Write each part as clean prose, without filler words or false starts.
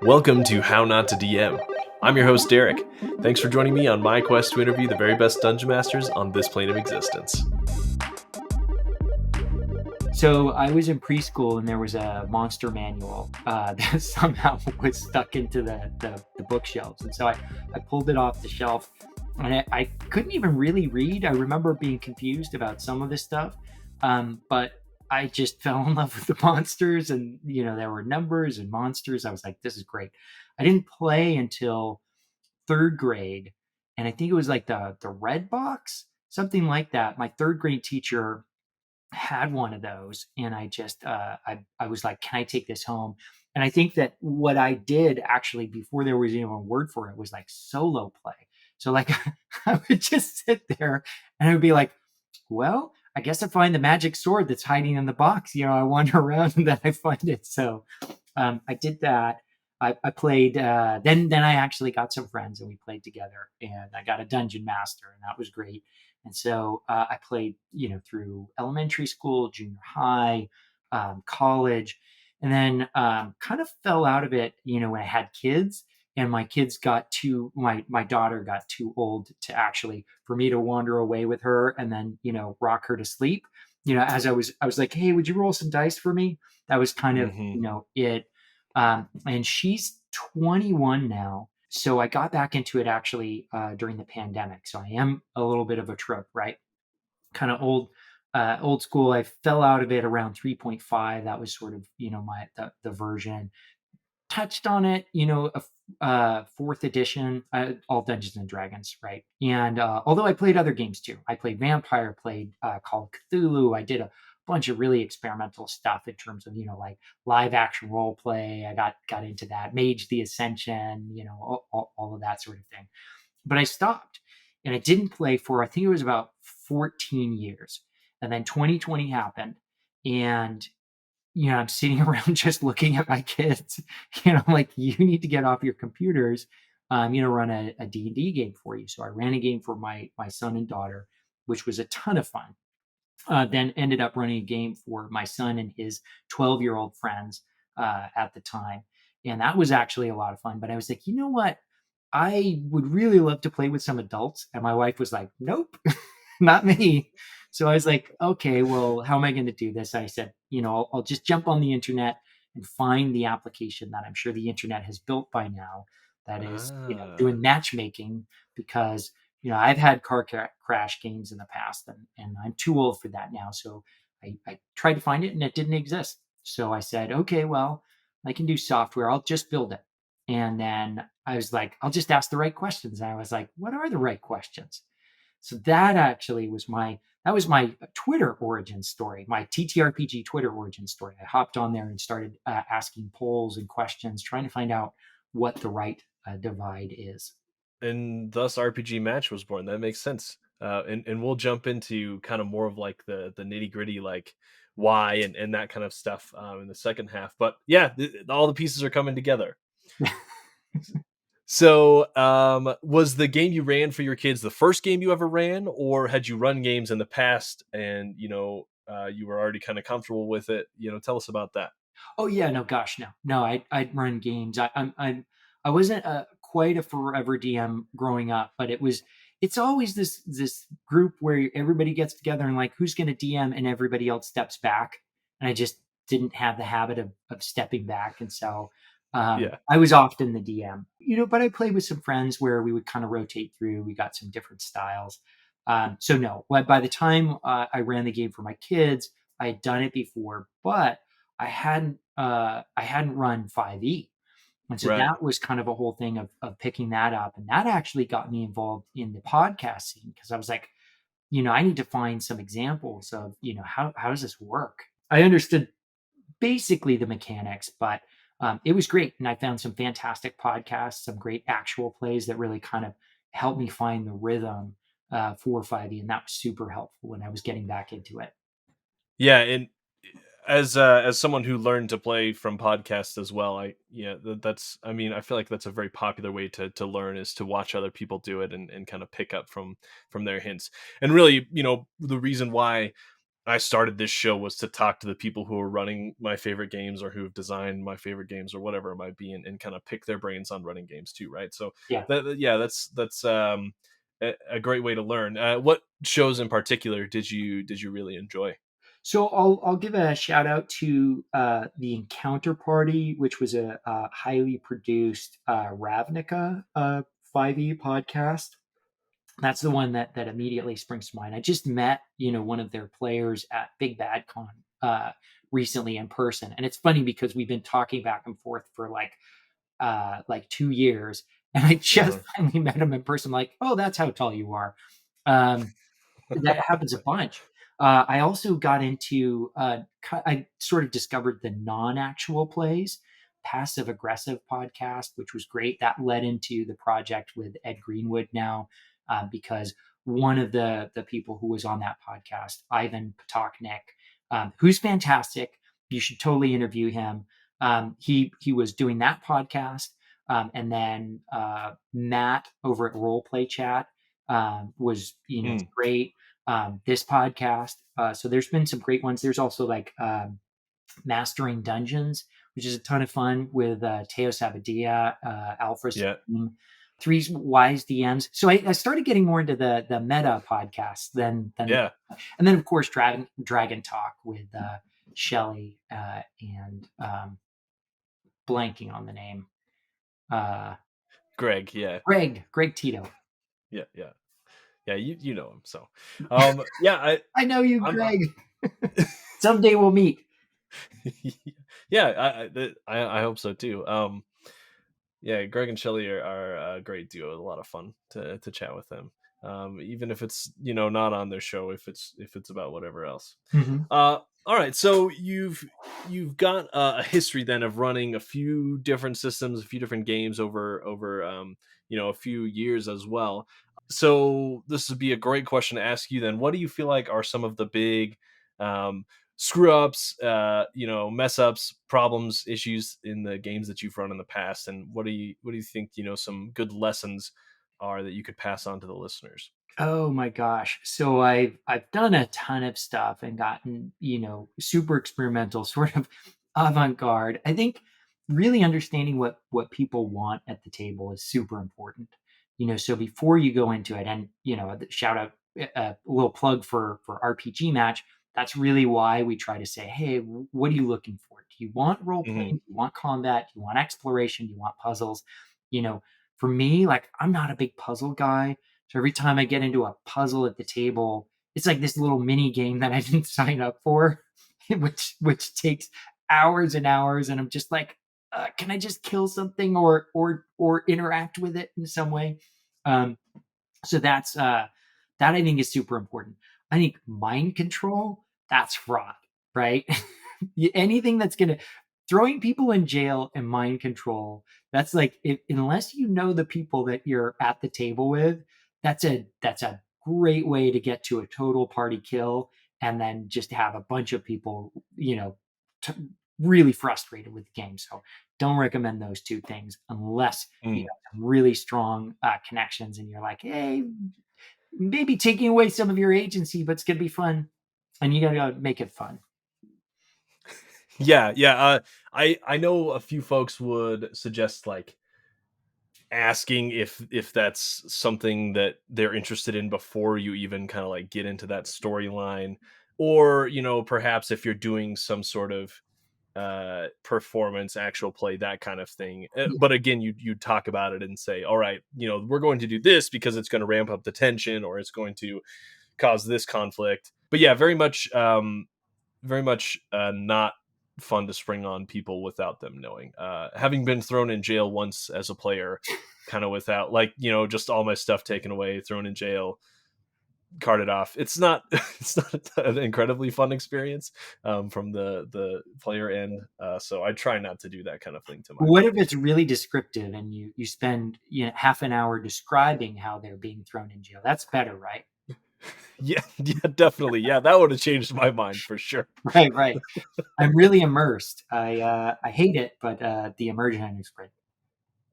Welcome to How Not to DM. I'm your host, Derek. Thanks for joining me on my quest to interview the very best dungeon masters on this plane of existence. So I was in preschool and there was a monster manual that somehow was stuck into the bookshelves. And so I pulled it off the shelf and I couldn't even really read. I remember being confused about some of this stuff, but I just fell in love with the monsters, and there were numbers and monsters. I was like, this is great. I didn't play until third grade, and I think it was like the red box, something like that. My third grade teacher had one of those, and I just I was like, can I take this home? And I think that what I did actually before there was even a word for it was like solo play. So like I would just sit there and I would be like, well, I guess I find the magic sword that's hiding in the box. I wander around and then I find it. So I did that. I played. Then I actually got some friends and we played together. And I got a dungeon master, and that was great. And so I played, through elementary school, junior high, college, and then kind of fell out of it. When I had kids. And my kids got too, my daughter got too old to actually, for me to wander away with her and then, rock her to sleep. As I was like, hey, would you roll some dice for me? That was kind of, it. And she's 21 now. So I got back into it actually during the pandemic. So I am a little bit of a trope, right? Kind of old school. I fell out of it around 3.5. That was sort of, the version. Touched on it, fourth edition, all Dungeons and Dragons, right? And although I played other games too, I played Vampire, played Call of Cthulhu. I did a bunch of really experimental stuff in terms of like live action role play. I got into that, Mage the Ascension, all of that sort of thing. But I stopped, and I didn't play for, I think it was about 14 years, and then 2020 happened, and I'm sitting around just looking at my kids, like, you need to get off your computers, run a D&D game for you. So I ran a game for my son and daughter, which was a ton of fun. Then ended up running a game for my son and his 12-year-old friends at the time. And that was actually a lot of fun. But I was like, you know what? I would really love to play with some adults. And my wife was like, nope, not me. So I was like, okay, well, how am I going to do this? I said, I'll just jump on the internet and find the application that I'm sure the internet has built by now that is, doing matchmaking, because, I've had car crash games in the past, and I'm too old for that now. So I tried to find it and it didn't exist. So I said, okay, well, I can do software. I'll just build it. And then I was like, I'll just ask the right questions. And I was like, what are the right questions? So that actually was my Twitter origin story, my TTRPG Twitter origin story. I hopped on there and started asking polls and questions, trying to find out what the right divide is. And thus RPGMatch was born. That makes sense. And we'll jump into kind of more of like the nitty gritty, like why and that kind of stuff in the second half. But yeah, all the pieces are coming together. So was the game you ran for your kids the first game you ever ran, or had you run games in the past and you were already kind of comfortable with it? Tell us about that. Oh yeah, no, gosh, no. I'd run games. I wasn't quite a forever DM growing up, but it's always this group where everybody gets together and like, who's going to DM, and everybody else steps back. And I just didn't have the habit of stepping back, and so I was often the DM. But I played with some friends where we would kind of rotate through. We got some different styles. So no, by the time I ran the game for my kids, I had done it before, but I hadn't run 5e. And so that was kind of a whole thing of picking that up. And that actually got me involved in the podcast scene, because I was like, I need to find some examples of, how does this work? I understood basically the mechanics, but it was great. And I found some fantastic podcasts, some great actual plays that really kind of helped me find the rhythm for 5e. And that was super helpful when I was getting back into it. Yeah. And as someone who learned to play from podcasts as well, I feel like that's a very popular way to learn, is to watch other people do it and kind of pick up from their hints. And really, the reason why I started this show was to talk to the people who are running my favorite games or who have designed my favorite games or whatever it might be, and kind of pick their brains on running games too, right? So Yeah. yeah, that's a great way to learn. What shows in particular did you really enjoy? So I'll give a shout out to the Encounter Party, which was a highly produced Ravnica 5e podcast. That's the one that immediately springs to mind. I just met one of their players at Big Bad Con recently in person, and it's funny because we've been talking back and forth for like 2 years, and I just Uh-huh. finally met him in person. I'm like, oh, that's how tall you are. Um, that happens a bunch. I also got into, I sort of discovered the non actual plays, passive aggressive podcast, which was great. That led into the project with Ed Greenwood now, because one of the people who was on that podcast, Ivan Potoknik, who's fantastic. You should totally interview him. He was doing that podcast. And then Matt over at Role Play Chat was Mm, great. This podcast. So there's been some great ones. There's also like Mastering Dungeons, which is a ton of fun with Teo Sabadia, Alpha's yeah, team, three wise DMs. So I started getting more into the meta podcasts than, yeah. and then of course Dragon Talk with Shelly and blanking on the name. Uh, Greg, yeah, Greg Tito. yeah, yeah, yeah. You know him, so yeah. I know you, I'm Greg. Someday we'll meet. yeah, I hope so too. Yeah, Greg and Shelley are a great duo. A lot of fun to chat with them. Even if it's not on their show, if it's about whatever else. Mm-hmm. All right, so you've got a history then of running a few different systems, a few different games over a few years as well. So this would be a great question to ask you then. What do you feel like are some of the big um, screw ups, mess ups, problems, issues in the games that you've run in the past, and what do you think some good lessons are that you could pass on to the listeners? Oh my gosh. So I've done a ton of stuff and gotten, super experimental, sort of avant-garde. I think really understanding what people want at the table is super important. So before you go into it, and shout out a little plug for RPGMatch. That's really why we try to say, hey, what are you looking for? Do you want role Hmm. playing? Do you want combat? Do you want exploration? Do you want puzzles? For me, like I'm not a big puzzle guy. So every time I get into a puzzle at the table, it's like this little mini game that I didn't sign up for, which takes hours and hours, and I'm just like, can I just kill something or interact with it in some way? Um, so that I think is super important. I think mind control, that's fraud, right? Anything that's gonna throwing people in jail and mind control, that's like unless you know the people that you're at the table with, that's a great way to get to a total party kill and then just have a bunch of people, t- really frustrated with the game. So don't recommend those two things unless you Mm. have some really strong connections and you're like, hey, maybe taking away some of your agency, but it's gonna be fun, and you gotta make it fun. Yeah, yeah. I know a few folks would suggest like asking if that's something that they're interested in before you even kind of like get into that storyline, or perhaps if you're doing some sort of performance, actual play, that kind of thing. Yeah. But again, you talk about it and say, all right, we're going to do this because it's going to ramp up the tension or it's going to cause this conflict. But yeah, very much not fun to spring on people without them knowing. Having been thrown in jail once as a player, kind of without like just all my stuff taken away, thrown in jail, carted off. It's not it's not an incredibly fun experience from the player end. So I try not to do that kind of thing to my What if players. it's really descriptive and you spend half an hour describing how they're being thrown in jail? That's better, right? Yeah, yeah, definitely. Yeah, that would have changed my mind for sure. Right, right. I'm really immersed. I hate it, but the immersion is great.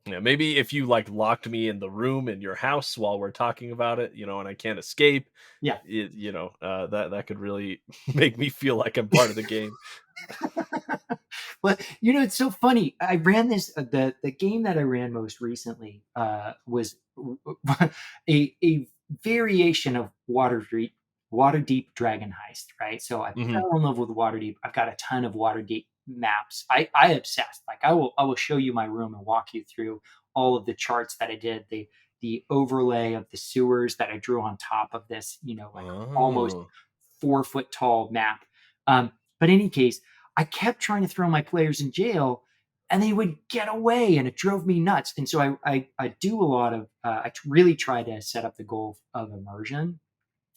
Yeah, maybe if you like locked me in the room in your house while we're talking about it, and I can't escape, Yeah. that could really make me feel like I'm part of the game. But it's so funny. I ran this the game that I ran most recently was a variation of Waterdeep Dragon Heist, right? So I Hmm. fell in love with Waterdeep. I've got a ton of Waterdeep maps. I obsessed. Like I will show you my room and walk you through all of the charts that I did, the overlay of the sewers that I drew on top of this, like almost Oh. 4 foot tall map. But in any case, I kept trying to throw my players in jail and they would get away and it drove me nuts. And so I do a lot of, really try to set up the goal of immersion.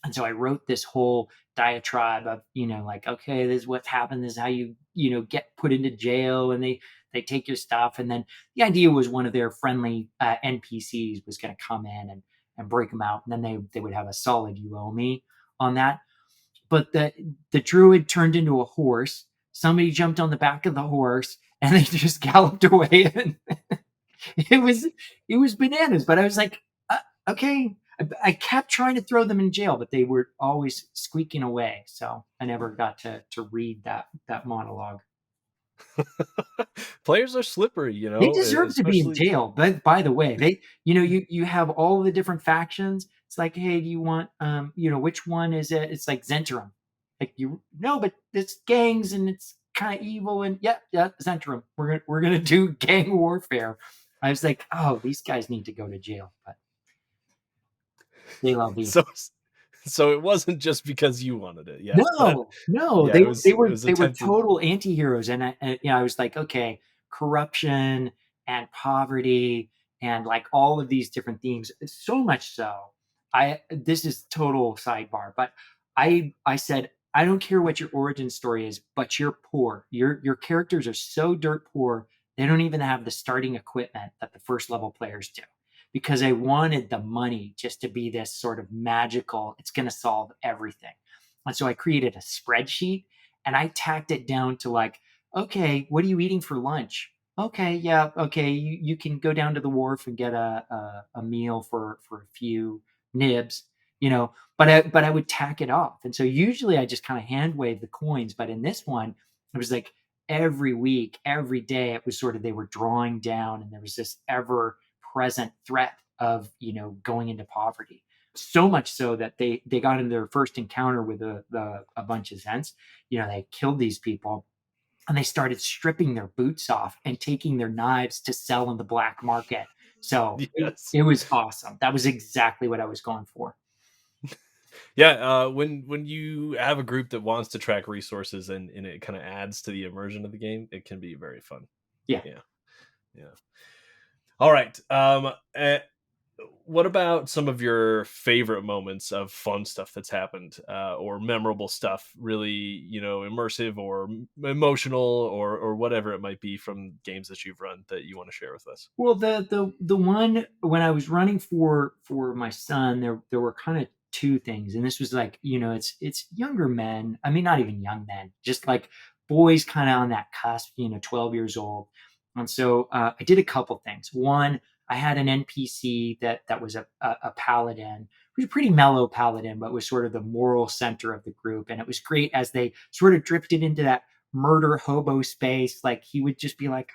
And so I wrote this whole diatribe of, like, okay, this is what's happened. This is how get put into jail and they take your stuff. And then the idea was one of their friendly NPCs was going to come in and break them out. And then they would have a solid you owe me on that. But the druid turned into a horse. Somebody jumped on the back of the horse and they just galloped away. And it was it was bananas. But I was like, okay. I kept trying to throw them in jail, but they were always squeaking away. So I never got to read that monologue. Players are slippery, They deserve to be in especially. jail. But by the way, you have all the different factions. It's like, hey, do you want which one is it? It's like Zentrum. Like you no, but it's gangs and it's kind of evil and yeah, Zentrum. We're gonna do gang warfare. I was like, oh, these guys need to go to jail. But they love me. So so it wasn't just because you wanted it, yeah, but No, no, yeah, they it were was they it were was they were attempted. total anti-heroes, and I was like, okay, corruption and poverty and like all of these different themes. So much so, I this is total sidebar, but I said I don't care what your origin story is, but you're poor. Your characters are so dirt poor they don't even have the starting equipment that the first level players do. Because I wanted the money just to be this sort of magical, it's going to solve everything. And so I created a spreadsheet and I tacked it down to like, okay, what are you eating for lunch? Okay, yeah, okay, you can go down to the wharf and get a meal for a few nibs, but I would tack it off. And so usually I just kind of hand wave the coins, but in this one, it was like every week, every day, it was sort of they were drawing down and there was this ever present threat of going into poverty, so much so that they got in their first encounter with a bunch of Zents. They killed these people and they started stripping their boots off and taking their knives to sell in the black market. So it, Yes. it was awesome. That was exactly what I was going for. Yeah, when you have a group that wants to track resources and it kinda adds to the immersion of the game, it can be very fun. Yeah. Yeah, yeah. Alright, what about some of your favorite moments of fun stuff that's happened, or memorable stuff, really, immersive or emotional or whatever it might be from games that you've run that you wanna share with us? Well, the one when I was running for my son, there were kind of two things, and this was like it's younger men. I mean, not even young men, just like boys, kind of on that cusp, 12 years old. And so I did a couple things. One, I had an NPC that was a paladin, who was a pretty mellow paladin, but was sort of the moral center of the group, and it was great as they sort of drifted into that murder hobo space. Like he would just be like,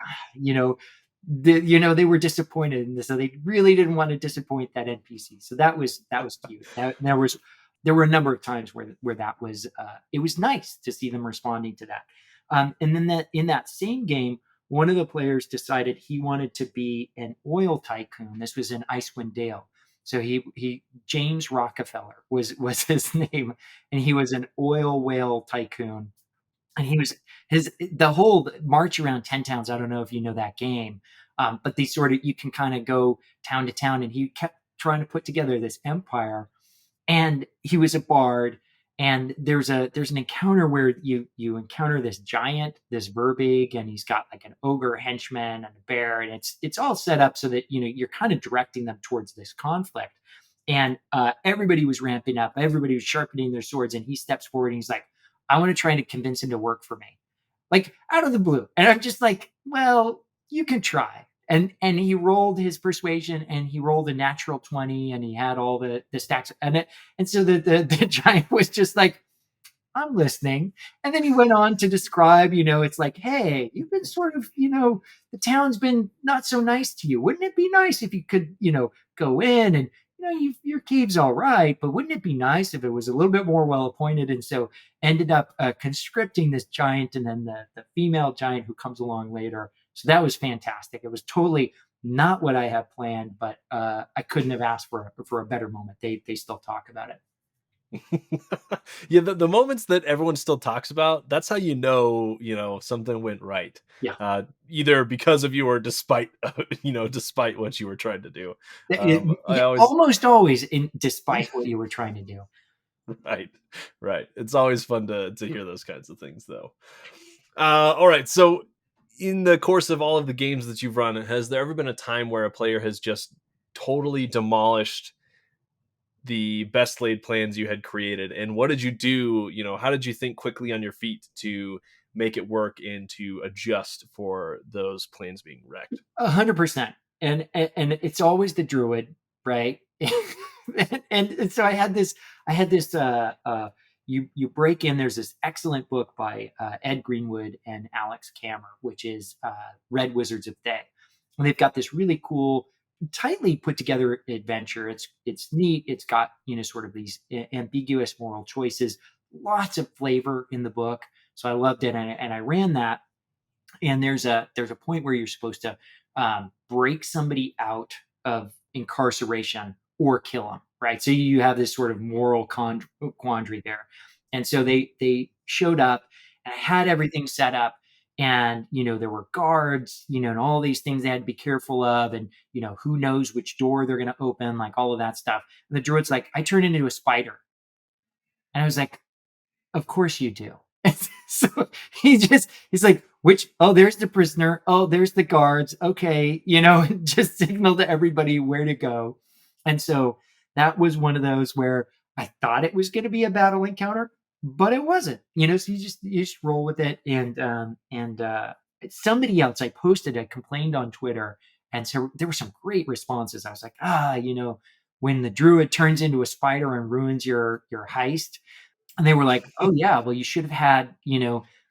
they were disappointed in this, so they really didn't want to disappoint that NPC. So that was cute. There were a number of times where that was it was nice to see them responding to that. And then in that same game, one of the players decided he wanted to be an oil tycoon. This was in Icewind Dale. So he James Rockefeller was his name, and he was an oil whale tycoon, and he was his the whole march around 10 towns. I don't know if you know that game, but these sort of you can kind of go town to town, and he kept trying to put together this empire. And he was a bard, and there's an encounter where you encounter this giant, this Verbig, and he's got like an ogre henchman and a bear, and it's all set up so that you're kind of directing them towards this conflict. And everybody was ramping up, everybody was sharpening their swords, and he steps forward and he's like, I want to try to convince him to work for me, like out of the blue. And I'm just like, well, you can try. and he rolled his persuasion, and he rolled a natural 20, and he had all the stacks, and so the giant was just like, I'm listening. And then he went on to describe, it's like, hey, you've been sort of, the town's been not so nice to you. Wouldn't it be nice if you could, go in and, your cave's all right, but wouldn't it be nice if it was a little bit more well appointed? And so ended up conscripting this giant, and then the female giant who comes along later. So that was fantastic. It was totally not what I had planned, but I couldn't have asked for a better moment. They still talk about it. Yeah, the moments that everyone still talks about, that's how something went right. Yeah. Either because of you or despite despite what you were trying to do. Almost always despite what you were trying to do. Right. It's always fun to hear those kinds of things, though. All right, so in the course of all of the games that you've run, has there ever been a time where a player has just totally demolished the best laid plans you had created, and what did you do? How did you think quickly on your feet to make it work and to adjust for those plans being wrecked? 100%. And it's always the druid, right? and so I had this you break in. There's this excellent book by Ed Greenwood and Alex Kammer, which is Red Wizards of Thay, and they've got this really cool, tightly put together adventure. It's neat. It's got sort of these ambiguous moral choices, lots of flavor in the book. So I loved it, and I ran that. And there's a point where you're supposed to break somebody out of incarceration or kill them, right? So you have this sort of moral quandary there. And so they showed up, and I had everything set up. And, there were guards, and all these things they had to be careful of. And, who knows which door they're going to open, like all of that stuff. And the druid's like, I turned into a spider. And I was like, of course you do. So he's like, there's the prisoner. Oh, there's the guards. Okay. Just signal to everybody where to go. And so that was one of those where I thought it was going to be a battle encounter, but it wasn't, so you just roll with it. And somebody else I posted, I complained on Twitter. And so there were some great responses. I was like, when the druid turns into a spider and ruins your heist. And they were like, oh yeah, well, you should have had,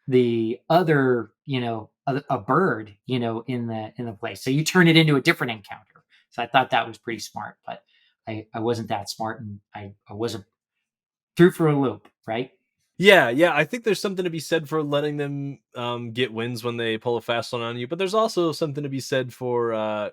the other, a bird, in the place. So you turn it into a different encounter. So I thought that was pretty smart, but I wasn't that smart, and I wasn't through for a loop, right? Yeah, I think there's something to be said for letting them get wins when they pull a fast one on you, but there's also something to be said for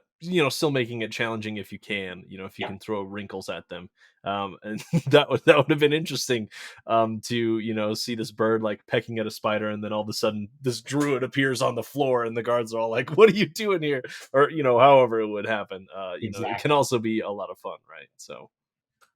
still making it challenging if you can, if you can throw wrinkles at them. And that would have been interesting to see this bird like pecking at a spider, and then all of a sudden this druid appears on the floor, and the guards are all like, "What are you doing here?" Or however it would happen. Exactly. It can also be a lot of fun, right? So,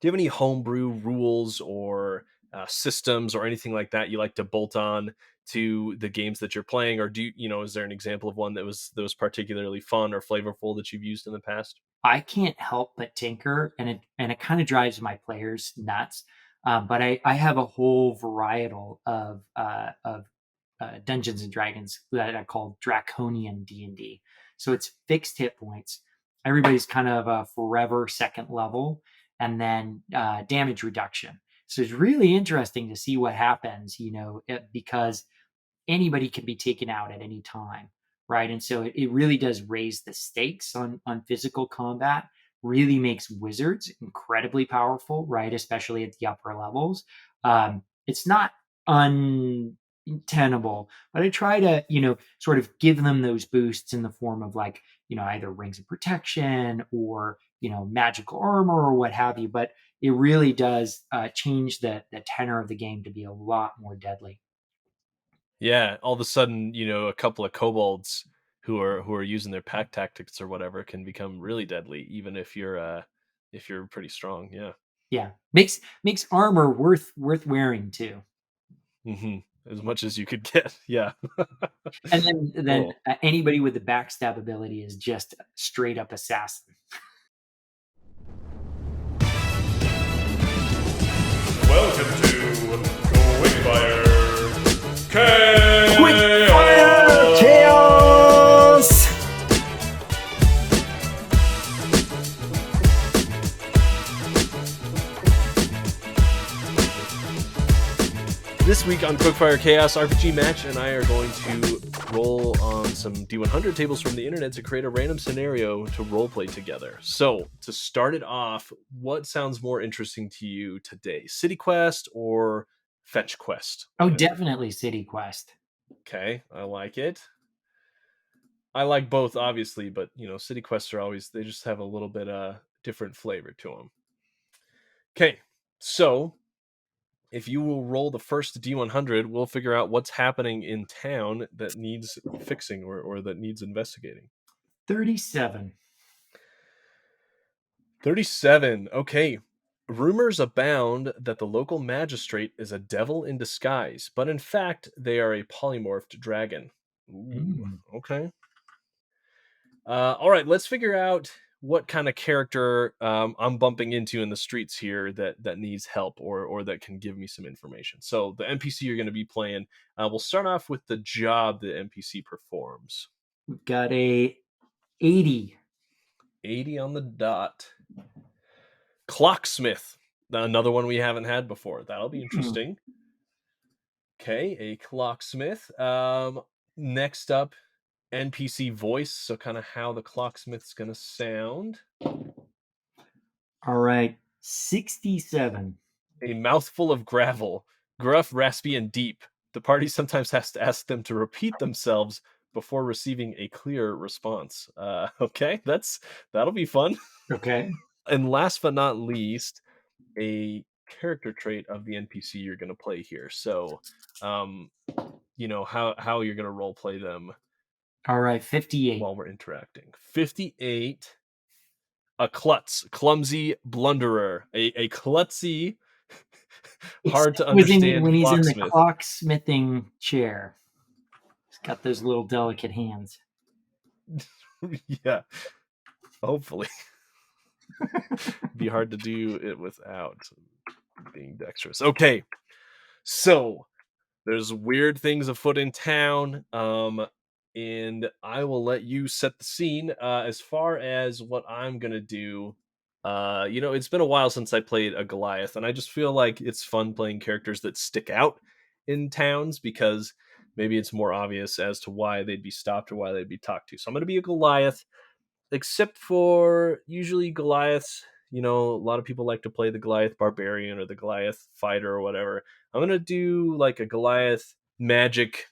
do you have any homebrew rules or systems or anything like that you like to bolt on to the games that you're playing, or do you is there an example of one that was particularly fun or flavorful that you've used in the past? I can't help but tinker, and it kind of drives my players nuts. But I have a whole varietal of Dungeons and Dragons that I call Draconian D&D. So it's fixed hit points. Everybody's kind of a forever second level, and then damage reduction. So it's really interesting to see what happens, because anybody can be taken out at any time, right? And so it really does raise the stakes on physical combat, really makes wizards incredibly powerful, right? Especially at the upper levels. It's not untenable, but I try to, sort of give them those boosts in the form of like, either rings of protection or, magical armor or what have you. But it really does change the tenor of the game to be a lot more deadly. Yeah, all of a sudden, a couple of kobolds who are using their pack tactics or whatever can become really deadly, even if you're pretty strong. Yeah. Yeah, makes armor worth wearing too. As much as you could get. Yeah. And then Cool. Anybody with the backstab ability is just straight up assassin. Welcome to Quickfire Chaos! Quickfire Chaos! week on Quickfire Chaos, RPGMatch and I are going to roll on some D100 tables from the internet to create a random scenario to roleplay together. So, to start it off, what sounds more interesting to you today? City Quest or Fetch Quest? Oh, definitely City Quest. Okay, I like it. I like both, obviously, but City Quests are always, they just have a little bit different flavor to them. Okay, so if you will roll the first D100, we'll figure out what's happening in town that needs fixing or that needs investigating. 37. 37. Okay. Rumors abound that the local magistrate is a devil in disguise, but in fact, they are a polymorphed dragon. Ooh, okay. All right, let's figure out what kind of character I'm bumping into in the streets here that needs help or that can give me some information. So the NPC you're going to be playing, we'll start off with the job the NPC performs. We've got a 80. 80 on the dot. Clocksmith, another one we haven't had before. That'll be interesting. Okay, a clocksmith. Next up, NPC voice, so kind of how the clocksmith's gonna sound. All right, 67. A mouthful of gravel, gruff, raspy, and deep. The party sometimes has to ask them to repeat themselves before receiving a clear response. Okay, that'll be fun. Okay. And last but not least, a character trait of the NPC you're going to play here. So, how you're going to role play them. All right, 58. While we're interacting. 58. A klutz, clumsy blunderer, a klutzy, hard to understand when he's in the clocksmith. clocksmithing chair. He's got those little delicate hands. Yeah, hopefully. Be hard to do it without being dexterous. Okay, so there's weird things afoot in town, and I will let you set the scene. As far as what I'm gonna do, it's been a while since I played a Goliath, and I just feel like it's fun playing characters that stick out in towns because maybe it's more obvious as to why they'd be stopped or why they'd be talked to. So I'm gonna be a Goliath. Except for usually Goliaths, a lot of people like to play the Goliath Barbarian or the Goliath Fighter or whatever. I'm going to do like a Goliath magic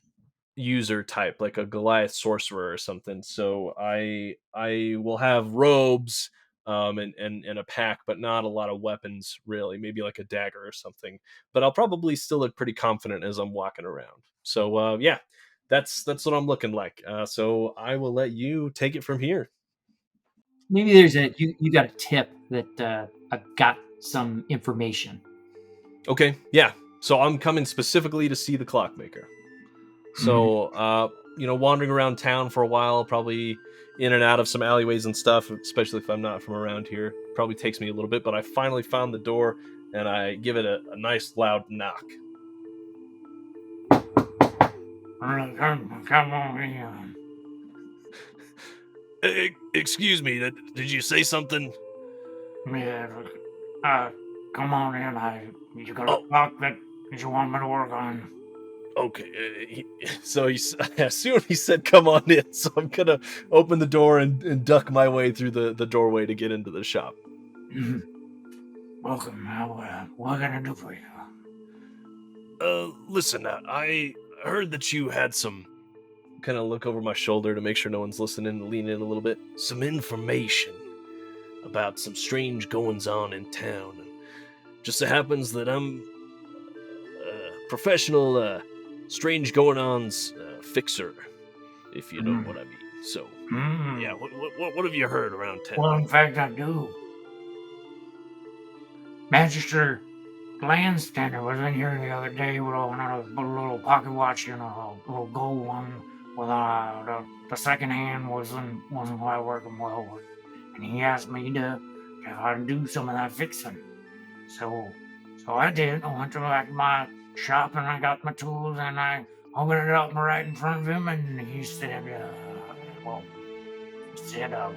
user type, like a Goliath Sorcerer or something. So I will have robes and a pack, but not a lot of weapons really, maybe like a dagger or something. But I'll probably still look pretty confident as I'm walking around. So yeah, that's what I'm looking like. So I will let you take it from here. Maybe there's you got a tip that I've got some information. Okay, yeah. So I'm coming specifically to see the clockmaker. So, wandering around town for a while, probably in and out of some alleyways and stuff, especially if I'm not from around here. Probably takes me a little bit, but I finally found the door, and I give it a nice loud knock. Come on in. Excuse me, did you say something? Yeah, come on in. You got a clock that you want me to work on. Okay, so I assume he said come on in, so I'm gonna open the door and duck my way through the doorway to get into the shop. Welcome. What can I do for you? Listen, I heard that you had some, kind of look over my shoulder to make sure no one's listening and lean in a little bit, some information about some strange goings-on in town. And just so happens that I'm a professional strange going-ons fixer, if you know what I mean. So, yeah, what have you heard around town? Well, in fact, I do. Magister Landstander was in here the other day with a little pocket watch, a little gold one. Well, the second hand wasn't quite working well, and he asked me to do some of that fixing. So I did. I went to my shop and I got my tools and I opened it up right in front of him, and he said,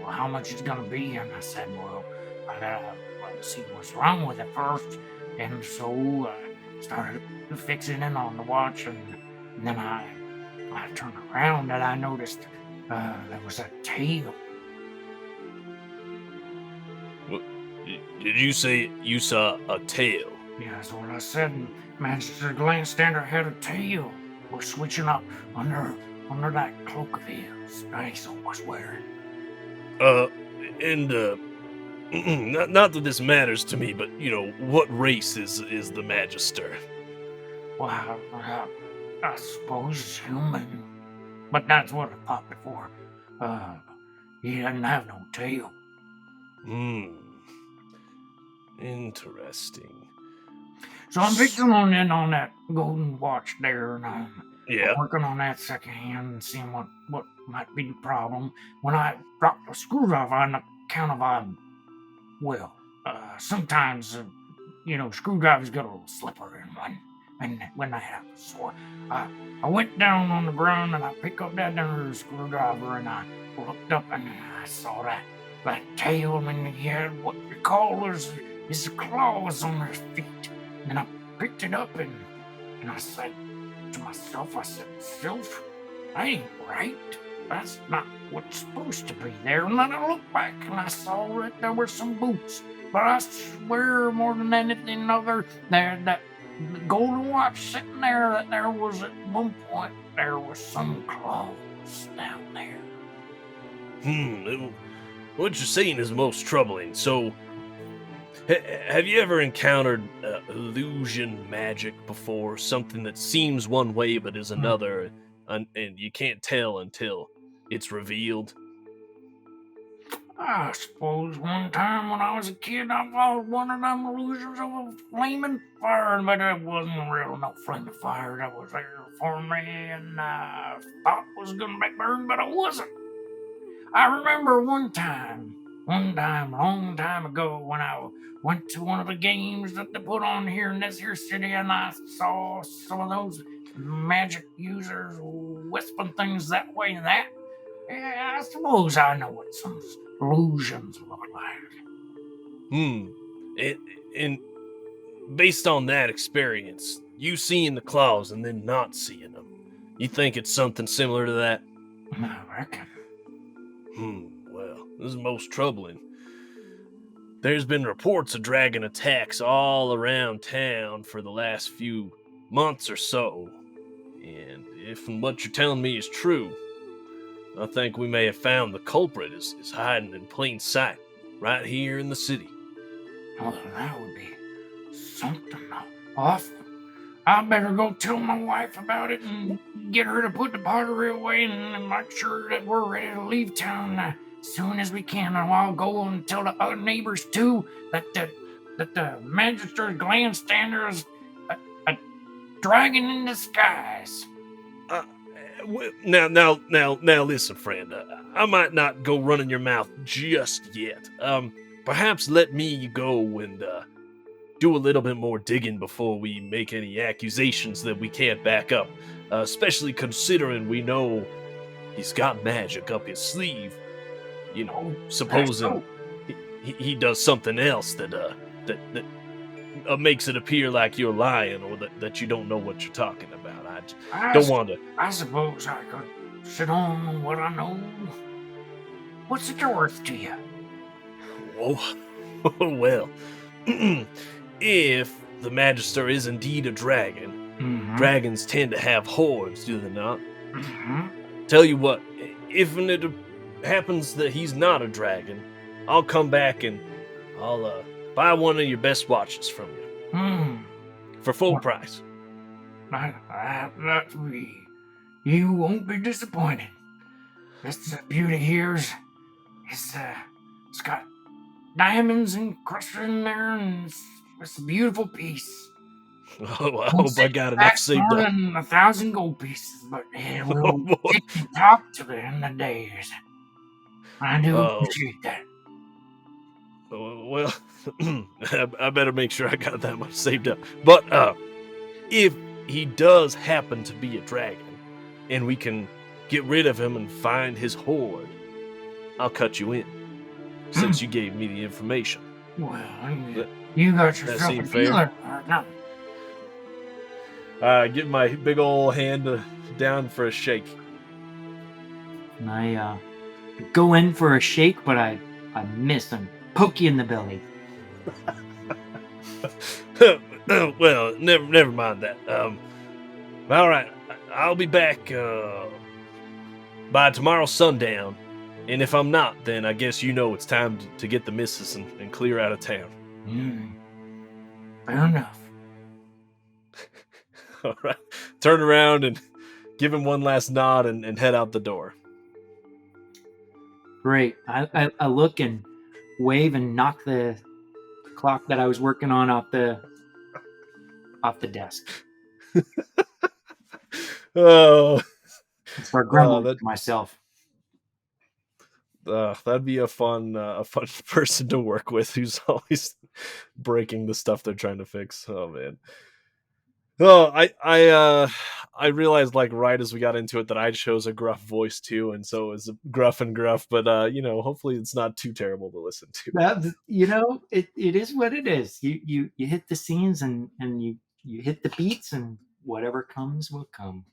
how much it's gonna be? And I said, well, I gotta see what's wrong with it first. And so started fixing in on the watch, and then I turned around and I noticed there was a tail. Did you say you saw a tail? Yeah, that's what I said. Magister Glandstander had a tail. We're switching up under that cloak of his that he's always wearing. Not that this matters to me, but what race is the Magister? Well, I suppose human, but that's what I thought before. He doesn't have no tail. Interesting. So I'm fixing on in on that golden watch there, and I'm Yeah. working on that secondhand and seeing what might be the problem. When I dropped the screwdriver on account of sometimes screwdrivers get a little slippery when that happens. So I went down on the ground and I picked up that other screwdriver and I looked up and I saw that tail, and he had what you call his claws on his feet. And I picked it up and I said to myself, Sylph, that ain't right. That's not what's supposed to be there. And then I looked back and I saw that there were some boots. But I swear more than anything other, that golden watch sitting there, that there was at one point, there was some claws down there. What you're saying is most troubling. So, have you ever encountered illusion magic before? Something that seems one way but is another, and you can't tell until it's revealed? I suppose one time when I was a kid, I followed one of them illusions of a flaming fire, but it wasn't really no flaming fire that was there for me, and I thought it was gonna be burned, but it wasn't. I remember one time, a long time ago, when I went to one of the games that they put on here in this here city, and I saw some of those magic users whispering things that way and that. Yeah, I suppose I know what some illusions look like. And based on that experience, you seeing the claws and then not seeing them, you think it's something similar to that? I reckon. Well, this is most troubling. There's been reports of dragon attacks all around town for the last few months or so. And if what you're telling me is true, I think we may have found the culprit is hiding in plain sight, right here in the city. Well, that would be something awful. I better go tell my wife about it and get her to put the pottery away and make sure that we're ready to leave town as soon as we can. And I'll go and tell the other neighbors too that the Magister Glandstander is a dragon in disguise. Now, listen, friend. I might not go running your mouth just yet. Perhaps let me go and do a little bit more digging before we make any accusations that we can't back up. Especially considering we know he's got magic up his sleeve. Supposing he does something else that makes it appear like you're lying or that you don't know what you're talking about. I don't want to. I suppose I could sit on what I know. What's it worth to you? Oh, well, if the Magister is indeed a dragon, dragons tend to have hordes, do they not? Tell you what, if it happens that he's not a dragon, I'll come back and I'll buy one of your best watches from you. For full price. You won't be disappointed. This beauty here's it's got diamonds encrusted in there, and it's a beautiful piece. Oh, I hope I got enough saved more up. than 1,000 gold pieces, but it will get you top to the end of days. I do appreciate that. Well, I better make sure I got that much saved up. But if he does happen to be a dragon, and we can get rid of him and find his horde, I'll cut you in, since you gave me the information. Well, you got yourself a dealer. Get my big old hand down for a shake. And I go in for a shake, but I miss and poke you in the belly. Well, never mind that. All right, I'll be back by tomorrow sundown, and if I'm not, then I guess it's time to get the missus and clear out of town. Fair enough. All right, turn around and give him one last nod and head out the door. Great. I look and wave and knock the clock that I was working on off the desk. Oh, I start grumbling to myself. That'd be a fun person to work with who's always breaking the stuff they're trying to fix. Oh man. Oh, I realized like right as we got into it that I chose a gruff voice too, and so it was gruff and gruff. But hopefully it's not too terrible to listen to. It is what it is. You hit the scenes and you hit the beats, and whatever comes will come.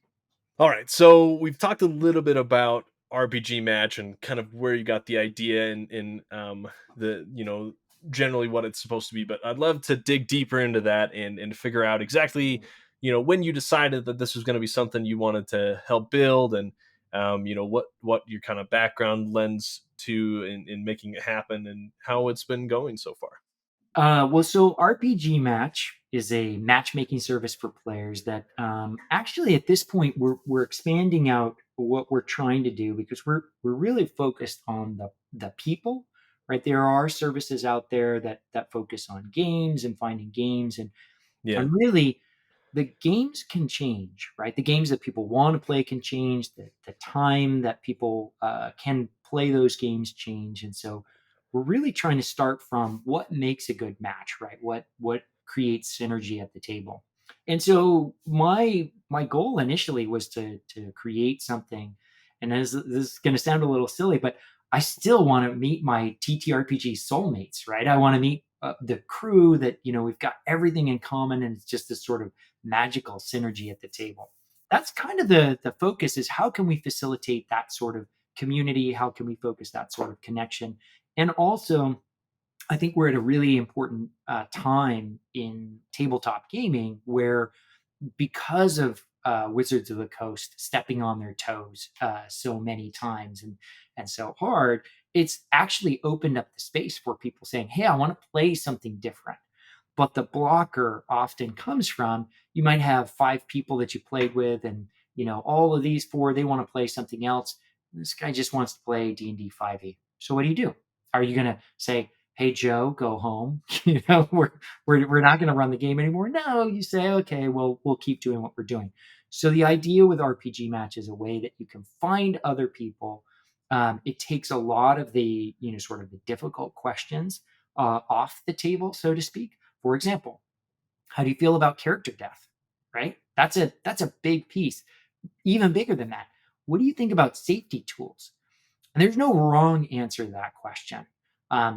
All right, so we've talked a little bit about RPGMatch and kind of where you got the idea and the generally what it's supposed to be, but I'd love to dig deeper into that and figure out exactly when you decided that this was going to be something you wanted to help build, and what your kind of background lends to in making it happen, and how it's been going so far. So RPGMatch is a matchmaking service for players that actually at this point we're expanding out what we're trying to do, because we're really focused on the people, right? There are services out there that focus on games and finding games, and really the games can change, right? The games that people want to play can change. The time that people can play those games change, and so we're really trying to start from what makes a good match, right? What creates synergy at the table. And so my goal initially was to create something, and this is going to sound a little silly, but I still want to meet my TTRPG soulmates, right? I want to meet the crew that we've got everything in common, and it's just this sort of magical synergy at the table. That's kind of the focus, is how can we facilitate that sort of community? How can we focus that sort of connection? And also, I think we're at a really important time in tabletop gaming where, because of Wizards of the Coast stepping on their toes so many times and so hard, it's actually opened up the space for people saying, hey, I want to play something different. But the blocker often comes from, you might have 5 people that you played with, and all of these 4, they want to play something else. This guy just wants to play D&D 5e. So what do? Are you going to say, hey, Joe, go home? We're not going to run the game anymore. No, you say, okay, well, we'll keep doing what we're doing. So the idea with RPGMatch is a way that you can find other people. It takes a lot of the, sort of the difficult questions off the table, so to speak. For example, how do you feel about character death? Right? That's a big piece. Even bigger than that, what do you think about safety tools? And there's no wrong answer to that question.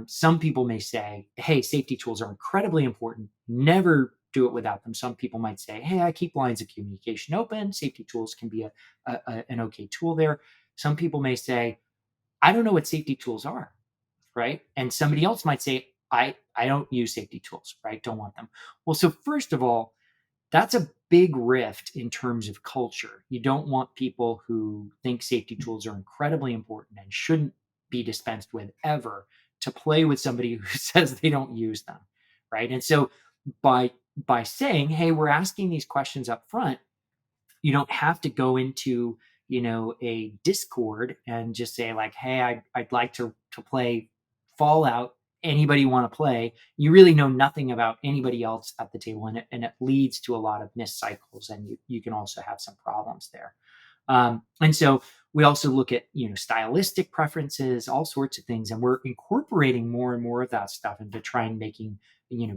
Some people may say, hey, safety tools are incredibly important. Never do it without them. Some people might say, hey, I keep lines of communication open. Safety tools can be an okay tool there. Some people may say, I don't know what safety tools are, right? And somebody else might say, I don't use safety tools, right? Don't want them. Well, so first of all, that's a big rift in terms of culture. You don't want people who think safety tools are incredibly important and shouldn't be dispensed with ever to play with somebody who says they don't use them, right? And so by saying, hey, we're asking these questions up front, you don't have to go into a Discord and just say like, hey, I'd like to play Fallout. Anybody want to play? You really know nothing about anybody else at the table, and it leads to a lot of missed cycles, and you can also have some problems there. And so we also look at stylistic preferences, all sorts of things, and we're incorporating more and more of that stuff into trying making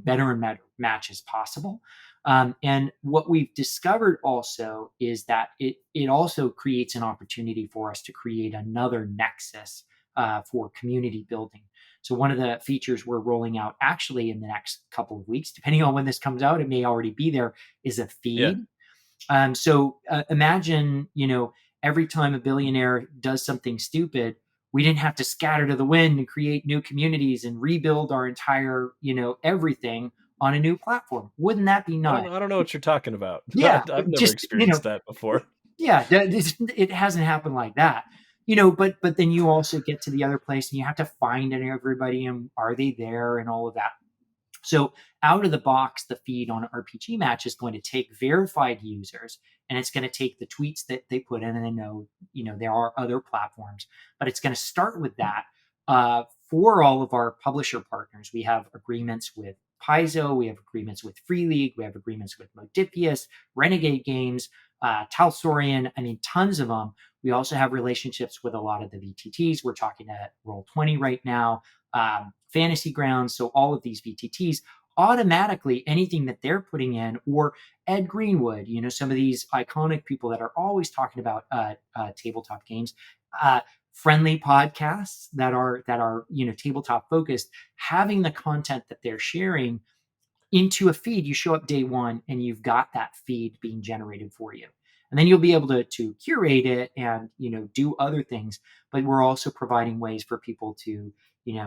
better and better matches possible. And what we've discovered also is that it also creates an opportunity for us to create another nexus for community building. So one of the features we're rolling out actually in the next couple of weeks, depending on when this comes out, it may already be there, is a feed. So imagine, every time a billionaire does something stupid, we didn't have to scatter to the wind and create new communities and rebuild our entire, everything on a new platform. Wouldn't that be nice? I don't know what you're talking about. Yeah, I've never just, experienced that before. yeah, it hasn't happened like that. But then you also get to the other place and you have to find everybody and are they there and all of that. So out of the box, the feed on RPGMatch is going to take verified users and it's going to take the tweets that they put in and then there are other platforms, but it's going to start with that. For all of our publisher partners, we have agreements with Paizo, we have agreements with Free League, we have agreements with Modifius, Renegade Games, Talsorian, tons of them. We also have relationships with a lot of the VTTs. We're talking at Roll20 right now, Fantasy Grounds. So all of these VTTs, automatically anything that they're putting in, or Ed Greenwood, some of these iconic people that are always talking about tabletop games, friendly podcasts that are tabletop focused, having the content that they're sharing into a feed. You show up day one and you've got that feed being generated for you. And then you'll be able to curate it and, do other things. But we're also providing ways for people to,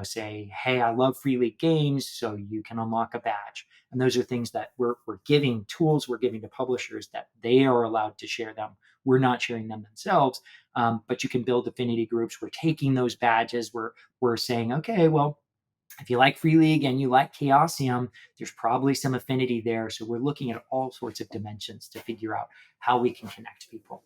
say, hey, I love Free League games, so you can unlock a badge. And those are things that we're giving tools, we're giving to publishers that they are allowed to share them. We're not sharing them themselves, but you can build affinity groups. We're taking those badges. We're saying, okay, well, if you like Free League and you like Chaosium, there's probably some affinity there. So we're looking at all sorts of dimensions to figure out how we can connect people.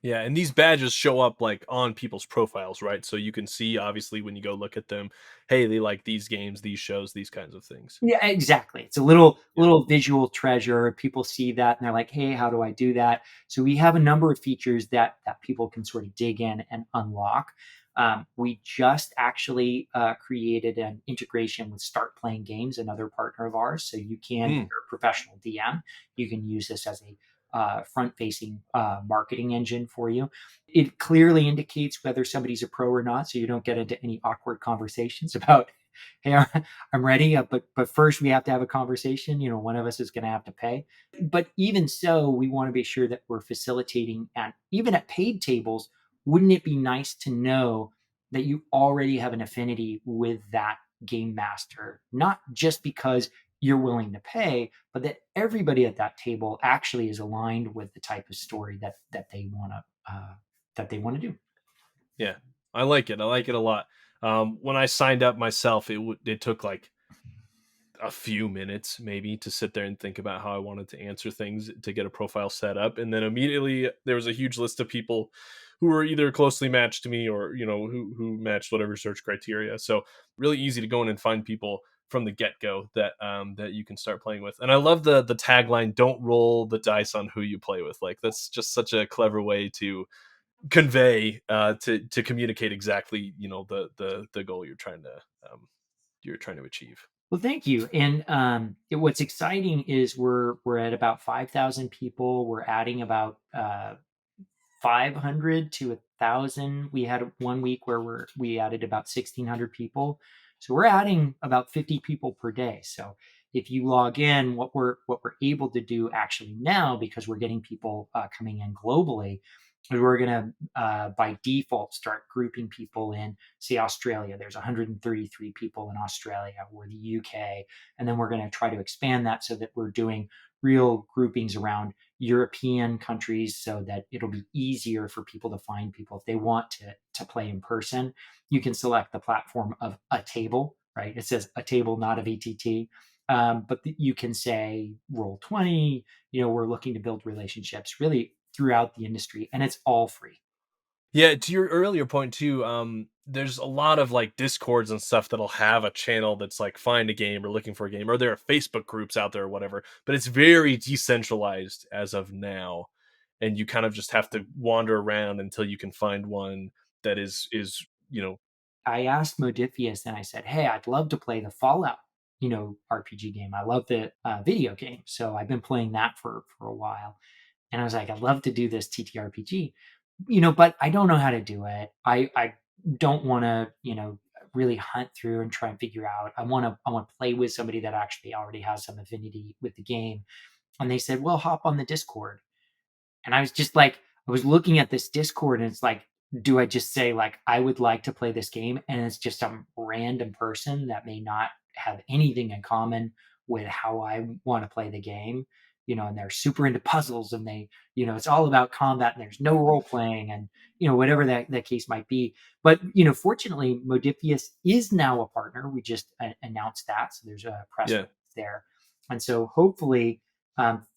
Yeah, and these badges show up like on people's profiles, right? So you can see obviously when you go look at them, hey, they like these games, these shows, these kinds of things. Yeah, exactly. It's a little visual treasure. People see that and they're like, hey, how do I do that? So we have a number of features that people can sort of dig in and unlock. We just actually created an integration with Start Playing Games, another partner of ours. So you can, if you're a professional DM, you can use this as a front-facing marketing engine for you. It clearly indicates whether somebody's a pro or not, so you don't get into any awkward conversations about, hey, I'm ready, but first we have to have a conversation. One of us is going to have to pay. But even so, we want to be sure that we're facilitating, and even at paid tables, wouldn't it be nice to know that you already have an affinity with that game master, not just because you're willing to pay, but that everybody at that table actually is aligned with the type of story that they want to do. Yeah, I like it. I like it a lot. When I signed up myself, it took like a few minutes maybe to sit there and think about how I wanted to answer things to get a profile set up, and then immediately there was a huge list of people who were either closely matched to me or who matched whatever search criteria. So really easy to go in and find people from the get-go that that you can start playing with. And I love the tagline, don't roll the dice on who you play with. Like that's just such a clever way to convey to communicate exactly the goal you're trying to achieve. Well, thank you. And what's exciting is we're at about 5,000 people. We're adding about 500 to 1,000. We had one week where we added about 1,600 people. So we're adding about 50 people per day. So if you log in, what we're able to do actually now, because we're getting people coming in globally, is we're going to by default start grouping people in, say, Australia. There's 133 people in Australia, or the UK, and then we're going to try to expand that so that we're doing real groupings around European countries, so that it'll be easier for people to find people if they want to play in person. You can select the platform of a table, right? It says a table, not a VTT. But you can say Roll20. We're looking to build relationships really throughout the industry, and it's all free. Yeah, to your earlier point too, there's a lot of like discords and stuff that'll have a channel that's like find a game or looking for a game, or there are Facebook groups out there or whatever, but it's very decentralized as of now, and you kind of just have to wander around until you can find one that is I asked Modifius and I said, hey, I'd love to play the Fallout RPG game. I love the video game, so I've been playing that for a while, and I was like, I'd love to do this TTRPG, but I don't know how to do it. I don't want to really hunt through and try and figure out. I want to play with somebody that actually already has some affinity with the game. And they said, well, hop on the Discord. And I was just like, I was looking at this Discord, and it's like, do I just say like I would like to play this game, and it's just some random person that may not have anything in common with how I want to play the game, and they're super into puzzles, and they, it's all about combat, and there's no role playing, and whatever that case might be. But fortunately, Modifius is now a partner. We just announced that, so there's a press release there, and so hopefully,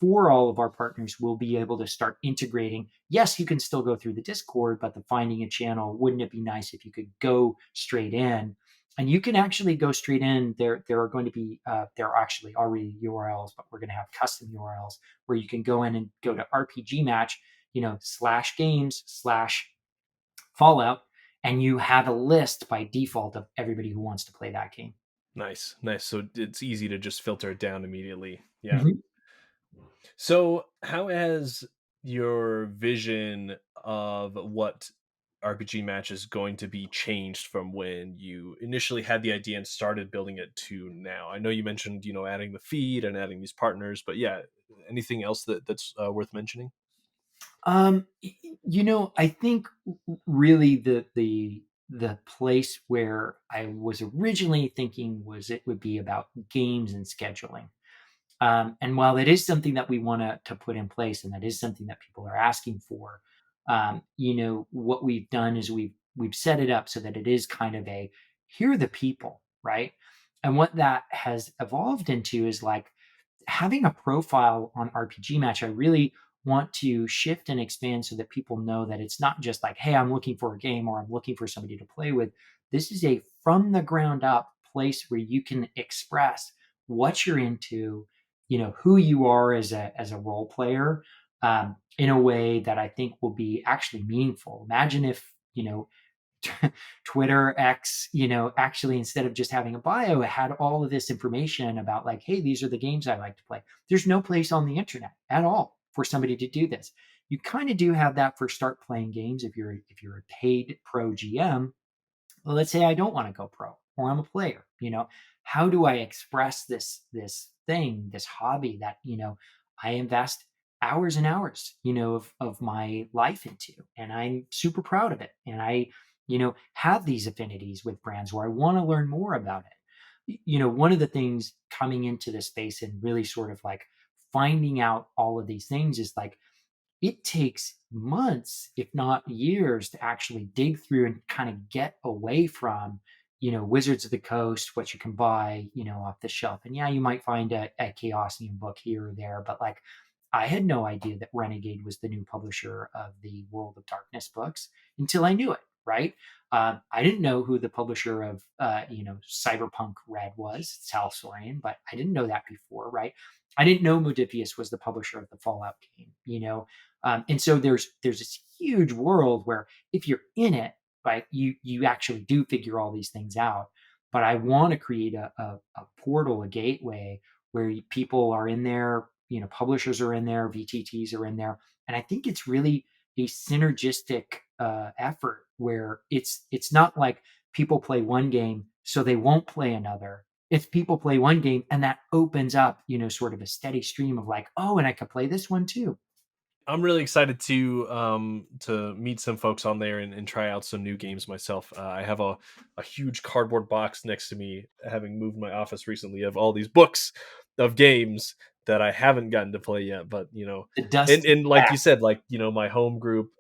for all of our partners, we'll be able to start integrating. Yes, you can still go through the Discord, but the finding a channel, wouldn't it be nice if you could go straight in? And you can actually go straight in. There are going to be, there are actually already URLs, but we're going to have custom URLs where you can go in and go to RPGMatch, /games/Fallout, and you have a list by default of everybody who wants to play that game. Nice. So it's easy to just filter it down immediately. Yeah. Mm-hmm. So how has your vision of what RPG Match is going to be changed from when you initially had the idea and started building it to now? I know you mentioned, adding the feed and adding these partners, but yeah, anything else that's worth mentioning? I think really the place where I was originally thinking was it would be about games and scheduling. And while that is something that we want to put in place, and that is something that people are asking for, what we've done is we've set it up so that it is kind of a, here are the people, right? And what that has evolved into is like having a profile on RPG Match. I really want to shift and expand so that people know that it's not just like, hey, I'm looking for a game or I'm looking for somebody to play with. This is a from the ground up place where you can express what you're into, who you are as a role player, in a way that I think will be actually meaningful. Imagine if, Twitter X, actually instead of just having a bio, it had all of this information about like, hey, these are the games I like to play. There's no place on the internet at all for somebody to do this. You kind of do have that for start playing games if you're a paid pro GM. Well, let's say I don't want to go pro, or I'm a player. How do I express this thing, this hobby that I invest hours and hours of my life into, and I'm super proud of it, and I have these affinities with brands where I want to learn more about it. One of the things coming into this space and really sort of like finding out all of these things is like, it takes months, if not years, to actually dig through and kind of get away from, Wizards of the Coast, what you can buy, off the shelf. And yeah, you might find a Chaosium book here or there, but like, I had no idea that Renegade was the new publisher of the World of Darkness books until I knew it, right? I didn't know who the publisher of, Cyberpunk Red was, Sal Sorian, but I didn't know that before, right? I didn't know Modifius was the publisher of the Fallout game, and so there's this huge world where if you're in it, right, you actually do figure all these things out. But I want to create a portal, a gateway where people are in there, publishers are in there, VTTs are in there, and I think it's really a synergistic effort where it's not like people play one game so they won't play another. If people play one game and that opens up, sort of a steady stream of like, oh, and I could play this one too. I'm really excited to meet some folks on there and try out some new games myself. I have a huge cardboard box next to me, having moved my office recently, of all these books of games that I haven't gotten to play yet. But The dust and like you said, like my home group,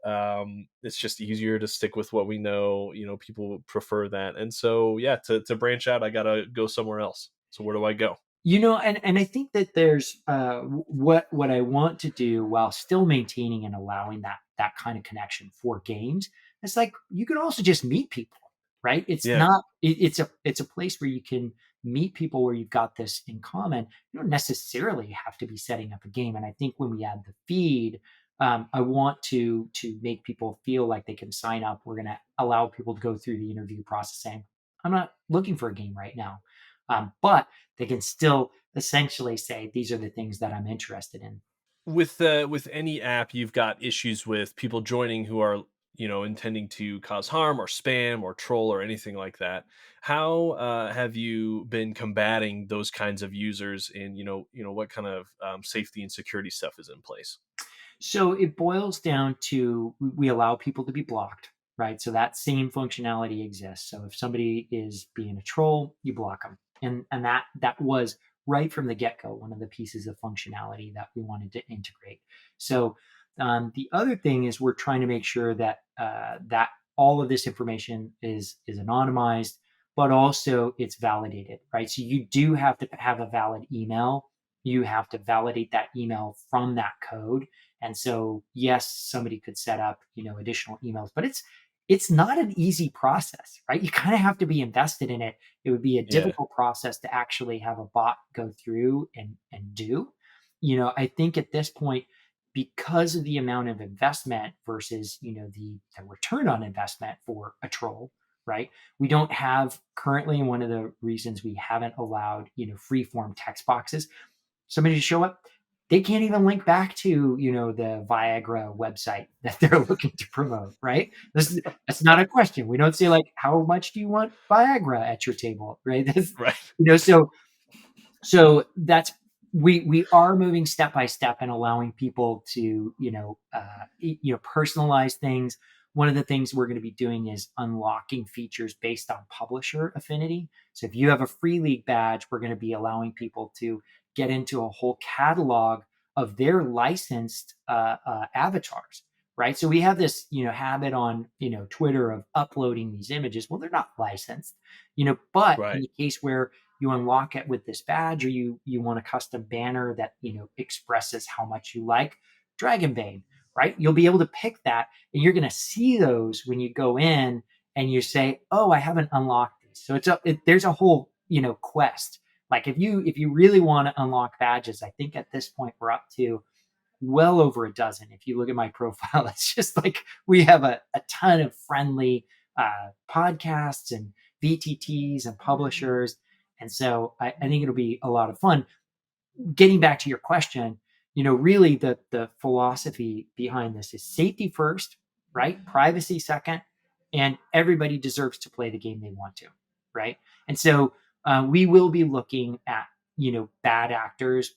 it's just easier to stick with what we know. People prefer that, and so yeah, to branch out, I gotta go somewhere else. So where do I go? And I think that there's what I want to do while still maintaining and allowing that kind of connection for games. It's like you can also just meet people, right? It's Yeah. not it's a place where you can meet people where you've got this in common. You don't necessarily have to be setting up a game. And I think when we add the feed, I want to make people feel like they can sign up. We're going to allow people to go through the interview process saying, I'm not looking for a game right now. But they can still essentially say, these are the things that I'm interested in. With any app, you've got issues with people joining who are intending to cause harm or spam or troll or anything like that. How have you been combating those kinds of users, and what kind of safety and security stuff is in place? So it boils down to we allow people to be blocked, right? So that same functionality exists. So if somebody is being a troll, you block them, and that was right from the get go one of the pieces of functionality that we wanted to integrate. So the other thing is we're trying to make sure that that all of this information is anonymized, but also it's validated, right? So you do have to have a valid email. You have to validate that email from that code. And so, yes, somebody could set up, additional emails, but it's not an easy process, right? You kind of have to be invested in it. It would be a Yeah. difficult process to actually have a bot go through and do. I think at this point, because of the amount of investment versus, the return on investment for a troll, right? We don't have currently, one of the reasons we haven't allowed, free form text boxes, somebody to show up, they can't even link back to the Viagra website that they're looking to promote, right? That's not a question. We don't say like, how much do you want Viagra at your table, right? Right. So that's we are moving step by step and allowing people to personalize things. One of the things we're going to be doing is unlocking features based on publisher affinity. So if you have a free league badge, we're going to be allowing people to get into a whole catalog of their licensed avatars, right? So we have this habit on Twitter of uploading these images. Well, they're not licensed, but in Right. the case where you unlock it with this badge, or you want a custom banner that expresses how much you like Dragonbane, right? You'll be able to pick that, and you're going to see those when you go in and you say, "Oh, I haven't unlocked these." So there's a whole quest. Like if you really want to unlock badges, I think at this point we're up to well over a dozen. If you look at my profile, it's just like we have a ton of friendly podcasts and VTTs and publishers. And so I think it'll be a lot of fun. Getting back to your question, really the philosophy behind this is safety first, right? Privacy second, and everybody deserves to play the game they want to, right? And so we will be looking at bad actors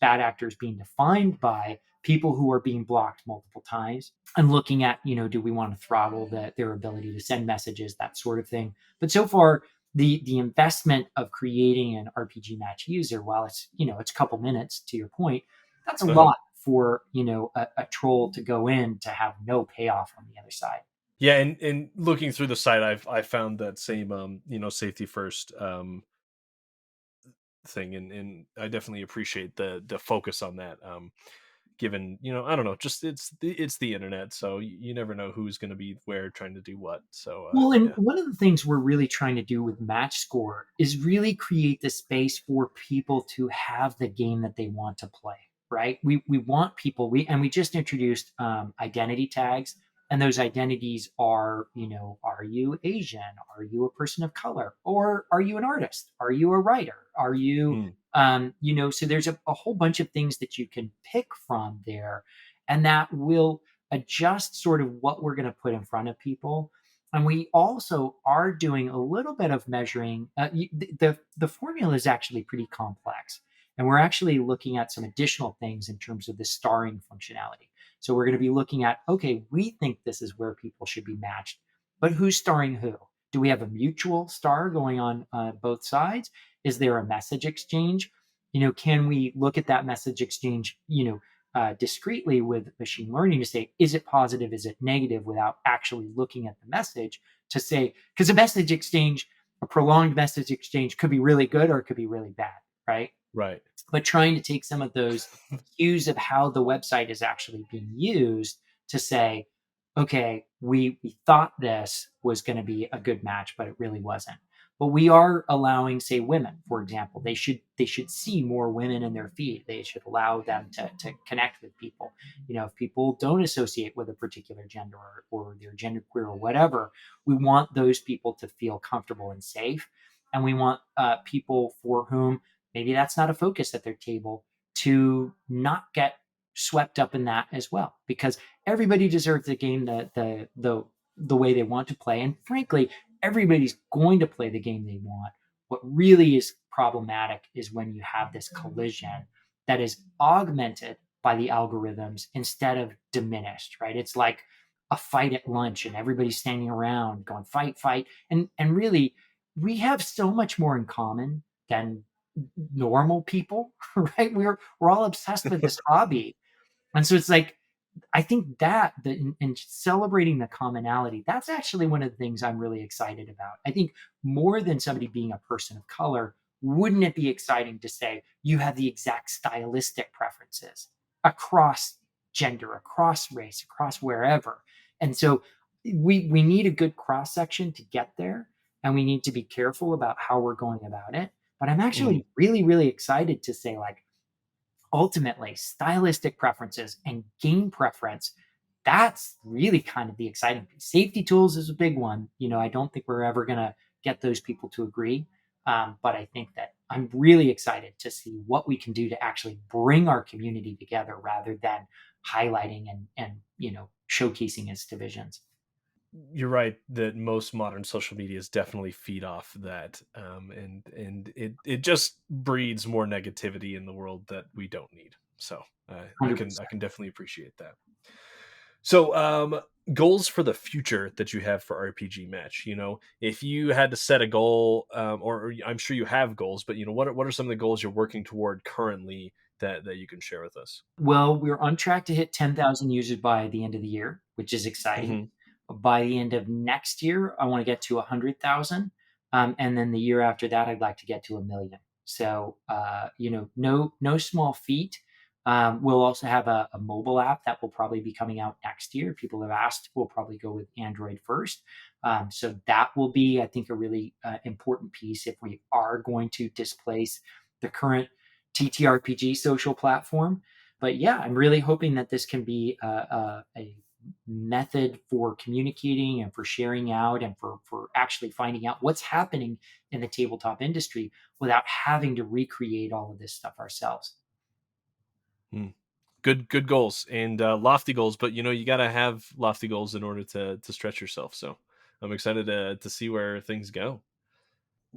being defined by people who are being blocked multiple times, and looking at do we want to throttle their ability to send messages, that sort of thing. But so far, the investment of creating an RPG Match user, while it's a couple minutes, to your point, that's a Uh-huh. lot for a troll to go in to have no payoff on the other side. Yeah, and looking through the site, I found that same safety first thing, and I definitely appreciate the focus on that. Given I don't know, just it's the internet, so you never know who's going to be where trying to do what. So Well, and yeah. one of the things we're really trying to do with Match Score is really create the space for people to have the game that they want to play, right? We want people, we just introduced identity tags, and those identities are, are you Asian? Are you a person of color? Or are you an artist? Are you a writer? Are you, Hmm. so there's a whole bunch of things that you can pick from there, and that will adjust sort of what we're going to put in front of people. And we also are doing a little bit of measuring. The formula is actually pretty complex, and we're actually looking at some additional things in terms of the starring functionality. So we're going to be looking at, okay, we think this is where people should be matched, but who's starring who? Do we have a mutual star going on both sides? Is there a message exchange? Can we look at that message exchange? Discreetly with machine learning to say, is it positive, is it negative, without actually looking at the message to say, because a prolonged message exchange could be really good or it could be really bad, right? Right. But trying to take some of those cues of how the website is actually being used to say, okay, we thought this was going to be a good match, but it really wasn't. But we are allowing, say, women, for example, they should see more women in their feed. They should allow them to connect with people. If people don't associate with a particular gender, or they're genderqueer or whatever, we want those people to feel comfortable and safe. And we want people for whom maybe that's not a focus at their table to not get swept up in that as well, because everybody deserves the game the way they want to play, and frankly, everybody's going to play the game they want. What really is problematic is when you have this collision that is augmented by the algorithms instead of diminished, right? It's like a fight at lunch and everybody's standing around going fight, fight. And really, we have so much more in common than normal people, right? We're all obsessed with this hobby. And so it's like, I think that in celebrating the commonality, that's actually one of the things I'm really excited about. I think more than somebody being a person of color, wouldn't it be exciting to say you have the exact stylistic preferences across gender, across race, across wherever? And so we need a good cross section to get there, and we need to be careful about how we're going about it. But I'm actually really, really excited to say, like, ultimately, stylistic preferences and game preference, that's really kind of the exciting piece. Safety tools is a big one. I don't think we're ever going to get those people to agree. But I think that I'm really excited to see what we can do to actually bring our community together rather than highlighting and showcasing its divisions. You're right that most modern social medias definitely feed off that, and it just breeds more negativity in the world that we don't need. So I can 100%. definitely appreciate that. So goals for the future that you have for RPG Match. If you had to set a goal, or I'm sure you have goals, but what are some of the goals you're working toward currently that you can share with us? Well, we're on track to hit 10,000 users by the end of the year, which is exciting. By the end of next year, I want to get to 100,000. And then the year after that, I'd like to get to 1 million. So, no small feat. We'll also have a mobile app that will probably be coming out next year. People have asked, we'll probably go with Android first. So that will be, I think, a really important piece if we are going to displace the current TTRPG social platform. But yeah, I'm really hoping that this can be a method for communicating and for sharing out and for actually finding out what's happening in the tabletop industry without having to recreate all of this stuff ourselves. Good goals and lofty goals, but you got to have lofty goals in order to stretch yourself. So I'm excited to see where things go.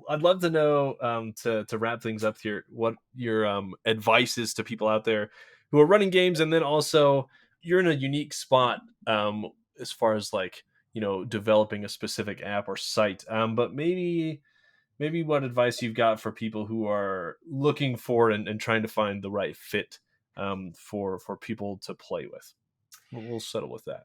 I'd love to know, to wrap things up here, what your advice is to people out there who are running games, and then also you're in a unique spot as far as developing a specific app or site. But maybe what advice you've got for people who are looking for and trying to find the right fit for people to play with. We'll settle with that.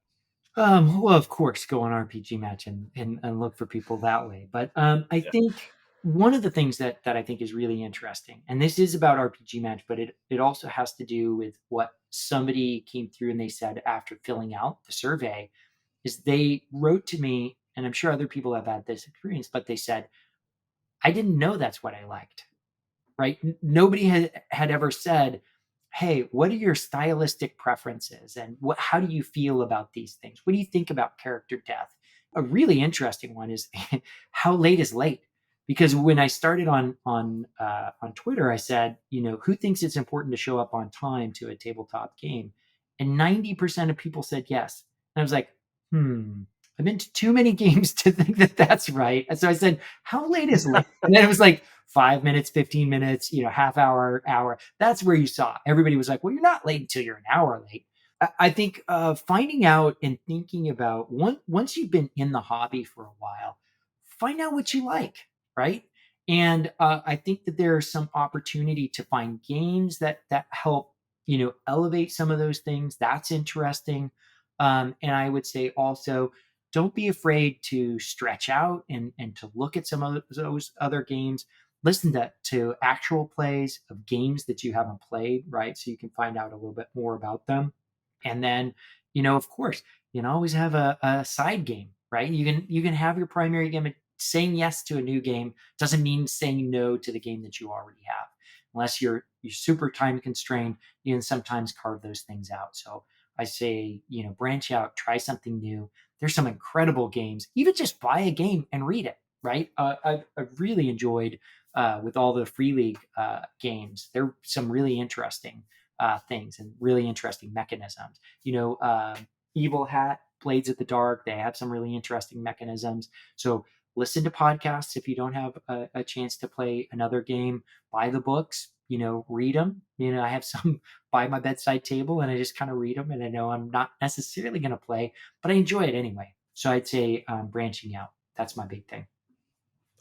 Well, of course, go on RPGMatch and look for people that way. But I think one of the things that I think is really interesting, and this is about RPGMatch, but it also has to do with what somebody came through and they said after filling out the survey, is they wrote to me, and I'm sure other people have had this experience, but they said, I didn't know that's what I liked, right? Nobody had ever said, hey, what are your stylistic preferences? And how do you feel about these things? What do you think about character death? A really interesting one is how late is late? Because when I started on Twitter, I said, who thinks it's important to show up on time to a tabletop game? And 90% of people said yes. And I was like, I've been to too many games to think that that's right. And so I said, how late is late? And then it was like 5 minutes, 15 minutes, half hour. That's where you saw everybody was like, well, you're not late until you're an hour late. I think finding out and thinking about once you've been in the hobby for a while, find out what you like, right? And I think that there's some opportunity to find games that help, elevate some of those things. That's interesting. And I would say also, don't be afraid to stretch out and to look at some of those other games. Listen to actual plays of games that you haven't played, right? So you can find out a little bit more about them. And then, of course, you can always have a side game, right? You can have your primary game. Saying yes to a new game doesn't mean saying no to the game that you already have. Unless you're super time constrained, you can sometimes carve those things out. So I say, branch out, try something new. There's some incredible games. Even just buy a game and read it, right? I've really enjoyed with all the Free League games. There are some really interesting things and really interesting mechanisms. Evil Hat, Blades of the Dark, they have some really interesting mechanisms. So listen to podcasts if you don't have a chance to play another game. Buy the books. read them. I have some by my bedside table, and I just kind of read them, and I know I'm not necessarily going to play, but I enjoy it anyway. So I'd say branching out. That's my big thing.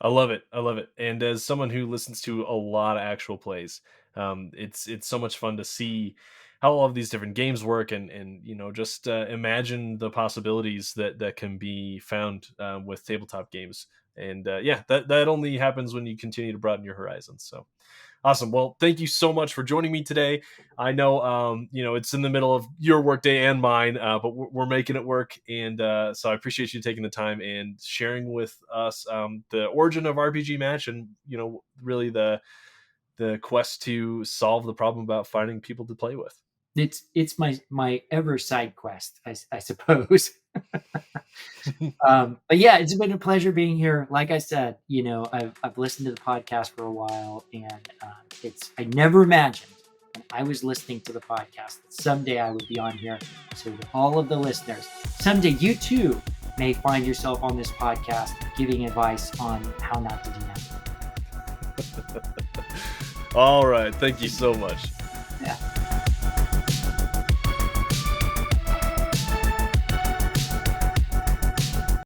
I love it. I love it. And as someone who listens to a lot of actual plays, it's so much fun to see how all of these different games work, and just imagine the possibilities that can be found with tabletop games. And yeah, that only happens when you continue to broaden your horizons. So awesome. Well, thank you so much for joining me today. I know, it's in the middle of your workday and mine, but we're making it work. And so I appreciate you taking the time and sharing with us the origin of RPG Match, and really the quest to solve the problem about finding people to play with. It's my ever side quest, I suppose. But yeah, it's been a pleasure being here. Like I said, I've listened to the podcast for a while, and I never imagined when I was listening to the podcast that someday I would be on here. So to all of the listeners, someday you too may find yourself on this podcast giving advice on how not to do that. All right. Thank you so much. Yeah.